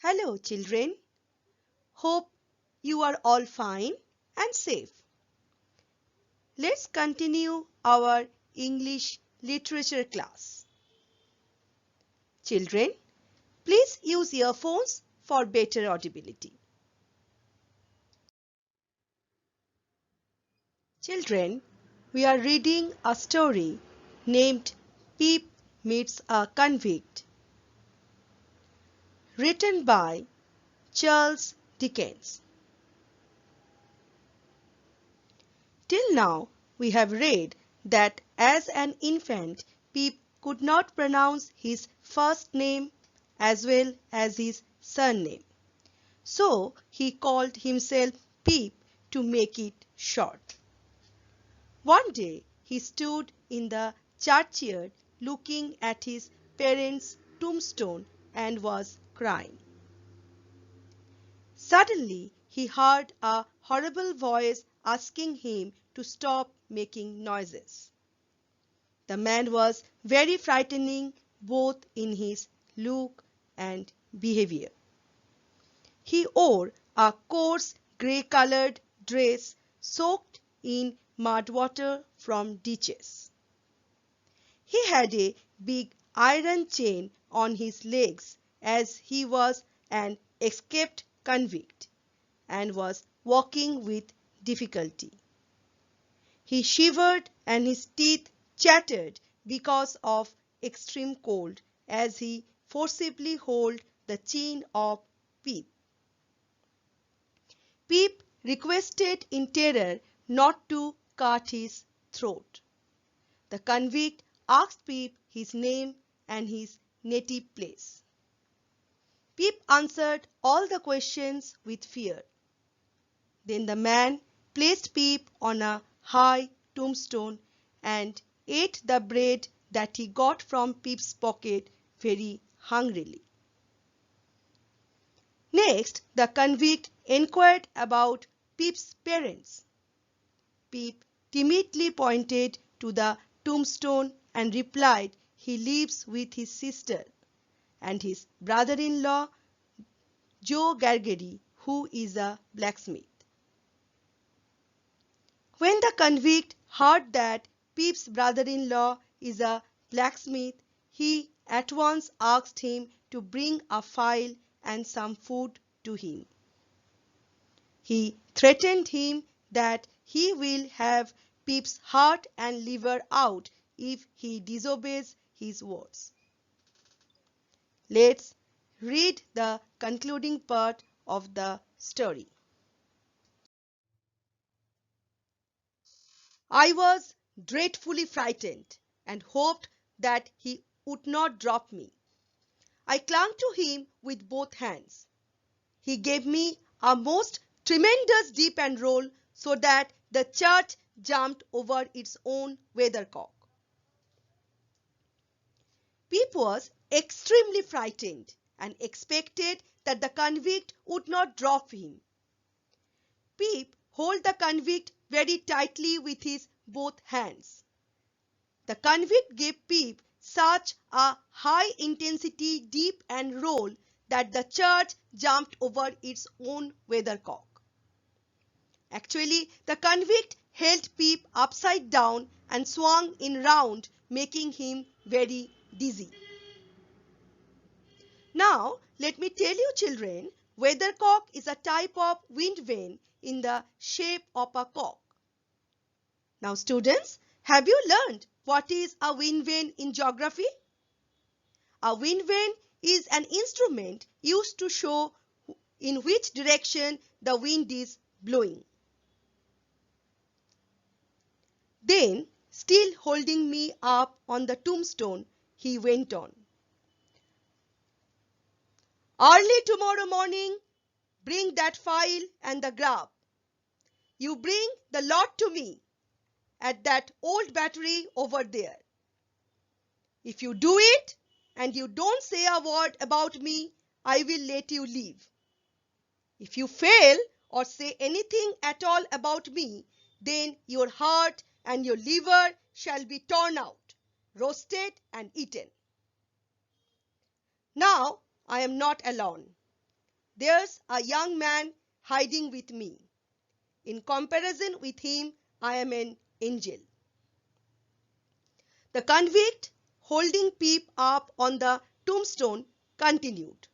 Hello children, hope you are all fine and safe. Let's continue our English literature class. Children, please use earphones for better audibility. Children, we are reading a story named PIP Meets a Convict, written by Charles Dickens. Till now, we have read that as an infant, Pip could not pronounce his first name as well as his surname. So he called himself Pip to make it short. One day he stood in the churchyard looking at his parents' tombstone and was crying. Suddenly he heard a horrible voice asking him to stop making noises. The man was very frightening both in his look and behavior. He wore a coarse grey-colored dress soaked in mud water from ditches. He had a big iron chain on his legs as he was an escaped convict and was walking with difficulty. He shivered and his teeth chattered because of extreme cold as he forcibly held the chain of Pip. Pip requested in terror not to cut his throat. The convict asked Pip his name and his native place. Pip answered all the questions with fear. Then the man placed Pip on a high tombstone and ate the bread that he got from Pip's pocket very hungrily. Next, the convict inquired about Pip's parents. Pip timidly pointed to the tombstone and replied he lives with his sister and his brother-in-law Joe Gargery, who is a blacksmith. When the convict heard that Pip's brother-in-law is a blacksmith, he at once asked him to bring a file and some food to him. He threatened him that he will have Pip's heart and liver out if he disobeys his words. Let's read the concluding part of the story. I was dreadfully frightened and hoped that he would not drop me. I clung to him with both hands. He gave me a most tremendous dip and roll so that the church jumped over its own weathercock. Pip was extremely frightened and expected that the convict would not drop him. Pip held the convict very tightly with his both hands. The convict gave Pip such a high-intensity dip and roll that the church jumped over its own weathercock. Actually, the convict held Pip upside down and swung in round, making him very dizzy. Now, let me tell you children, weathercock is a type of wind vane in the shape of a cock. Now students, have you learned what is a wind vane in geography? A wind vane is an instrument used to show in which direction the wind is blowing. Then, still holding me up on the tombstone, he went on. Early tomorrow morning, bring that file and the grab. You bring the lot to me at that old battery over there. If you do it and you don't say a word about me, I will let you leave. If you fail or say anything at all about me, then your heart and your liver shall be torn out, roasted and eaten. Now I am not alone. There's a young man hiding with me. In comparison with him, I am an angel. The convict, holding Pip up on the tombstone, continued.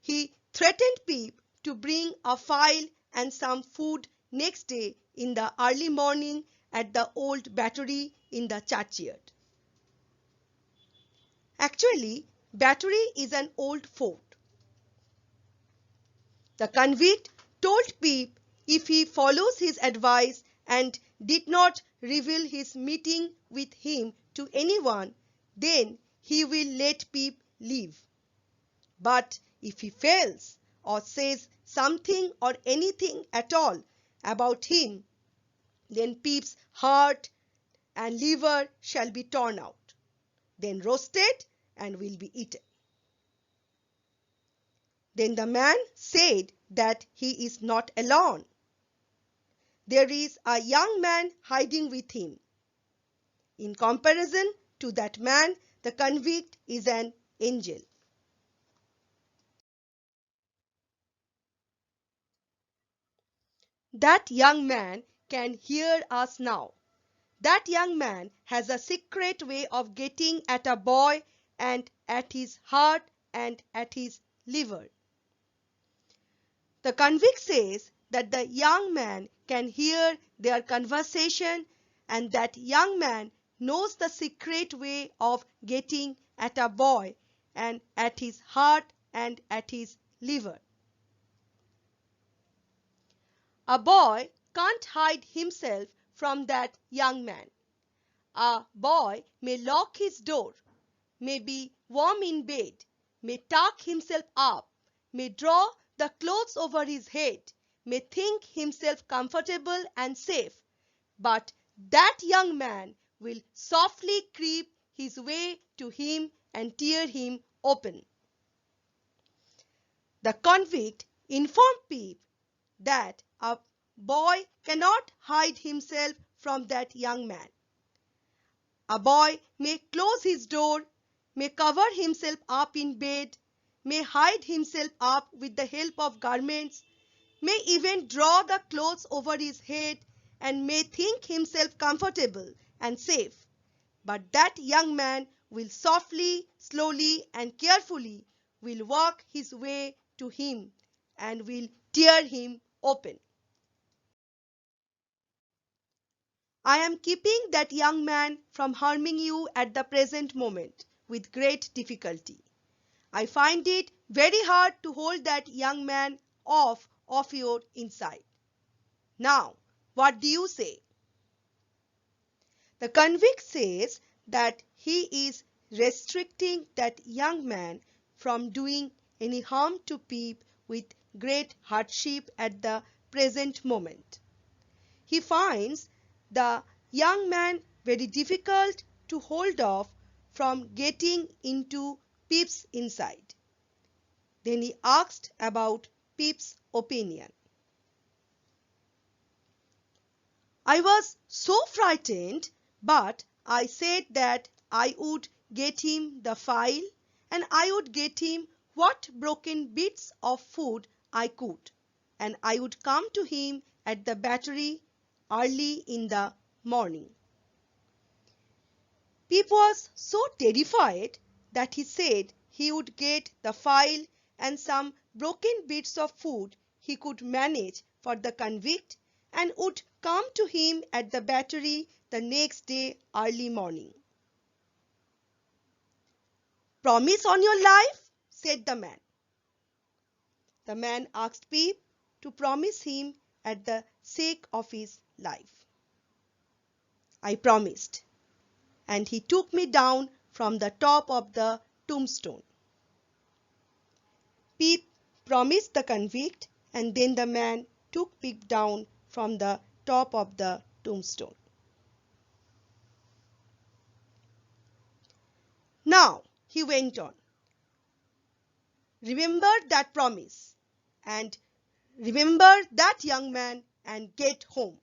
He threatened Pip to bring a file and some food next day in the early morning at the old battery in the churchyard. Actually, battery is an old fort. The convict told Pip if he follows his advice and did not reveal his meeting with him to anyone, then he will let Pip live. But if he fails or says something or anything at all about him, then Pip's heart and liver shall be torn out, then roasted and will be eaten. Then the man said that he is not alone. There is a young man hiding with him. In comparison to that man, the convict is an angel. That young man can hear us now. That young man has a secret way of getting at a boy and at his heart and at his liver. The convict says that the young man can hear their conversation and that young man knows the secret way of getting at a boy and at his heart and at his liver. A boy can't hide himself from that young man. A boy may lock his door, may be warm in bed, may tuck himself up, may draw the clothes over his head, may think himself comfortable and safe, but that young man will softly creep his way to him and tear him open. The convict informed Pip that a boy cannot hide himself from that young man. A boy may close his door, may cover himself up in bed, may hide himself up with the help of garments, may even draw the clothes over his head and may think himself comfortable and safe. But that young man will softly, slowly and carefully will walk his way to him and will tear him open. I am keeping that young man from harming you at the present moment with great difficulty. I find it very hard to hold that young man off of your inside. Now, what do you say? The convict says that he is restricting that young man from doing any harm to Pip with great hardship at the present moment. He finds the young man very difficult to hold off from getting into Pip's inside. Then he asked about Pip's opinion. I was so frightened, but I said that I would get him the file and I would get him what broken bits of food I could, and I would come to him at the battery early in the morning. Pip was so terrified that he said he would get the file and some broken bits of food he could manage for the convict and would come to him at the battery the next day early morning. Promise on your life, said the man. The man asked Pip to promise him at the sake of his life. I promised, and he took me down from the top of the tombstone. Pip promised the convict, and then the man took Pip down from the top of the tombstone. Now, he went on, remember that promise, and remember that young man, and get home.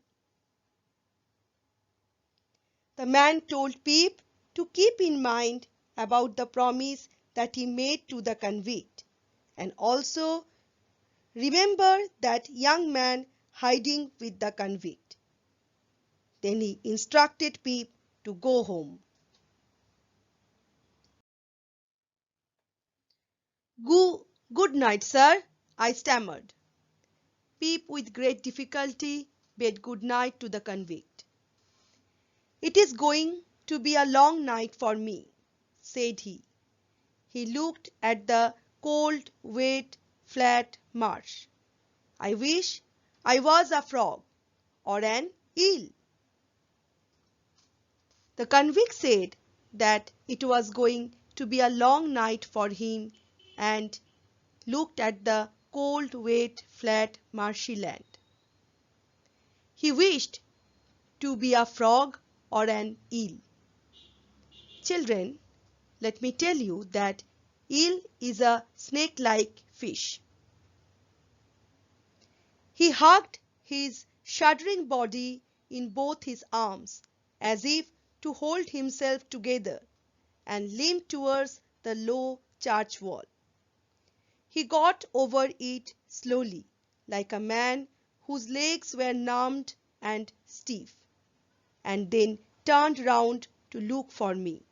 The man told Pip to keep in mind about the promise that he made to the convict, and also remember that young man hiding with the convict. Then he instructed Pip to go home. Good night, sir, I stammered. Pip with great difficulty bade good night to the convict. It is going to be a long night for me, said he. He looked at the cold, wet, flat marsh. I wish I was a frog or an eel. The convict said that it was going to be a long night for him and looked at the cold, wet, flat, marshy land. He wished to be a frog or an eel. Children, let me tell you that eel is a snake-like fish. He hugged his shuddering body in both his arms as if to hold himself together and limped towards the low church wall. He got over it slowly, like a man whose legs were numbed and stiff, and then turned round to look for me.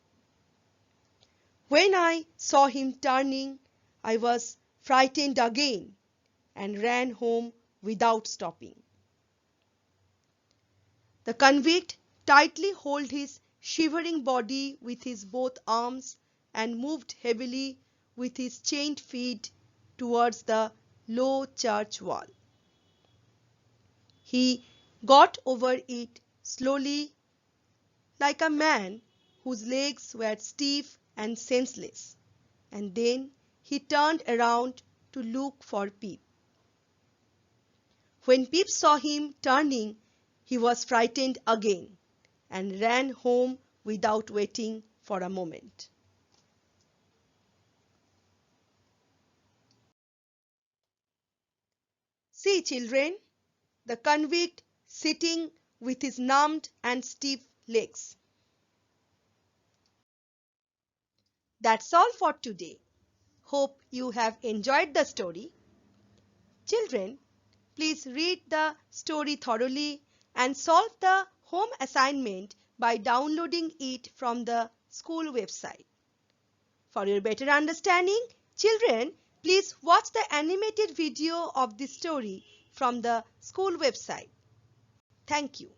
When I saw him turning, I was frightened again and ran home without stopping. The convict tightly held his shivering body with his both arms and moved heavily with his chained feet towards the low church wall. He got over it slowly, like a man whose legs were stiff and senseless, and then he turned around to look for Pip. When Pip saw him turning, he was frightened again and ran home without waiting for a moment. See, children, the convict sitting with his numbed and stiff legs. That's all for today. Hope you have enjoyed the story. Children, please read the story thoroughly and solve the home assignment by downloading it from the school website. For your better understanding, children, please watch the animated video of this story from the school website. Thank you.